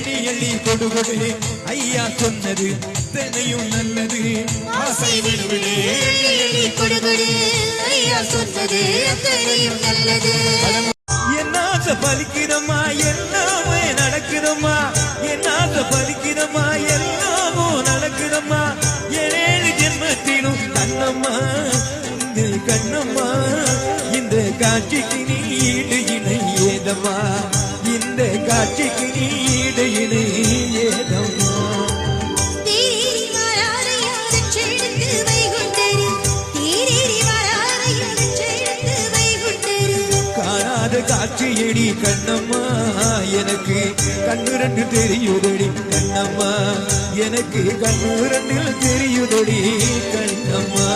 எண்ணி எண்ணி கொடுகொடு ஐயா சொன்னது தெனையும் நல்லது ஆசை விடுவிடு எண்ணி கொடுகொடு ஐயா சொன்னது தெனையும் நல்லது என்னாச பலிக்கிறமா எல்லாமே நடக்குதம்மா என்னாச பலிக்கிறமா எல்லாமோ நடக்குதம்மா ஏழு ஜென்மத்திலும் கண்ணம்மா இந்த கண்ணம்மா இந்த காட்சிக்கு நீ ஈடு இணை ஏதம்மா இந்த காட்சிக்கு நீ ஈடு இணை ஏதம்மா காட்சியடி கண்ணம்மா எனக்கு கண்ணு ரெண்டு தெரியுதடி கண்ணம்மா எனக்கு கண்ணு ரெண்டு தெரியுதடி கண்ணம்மா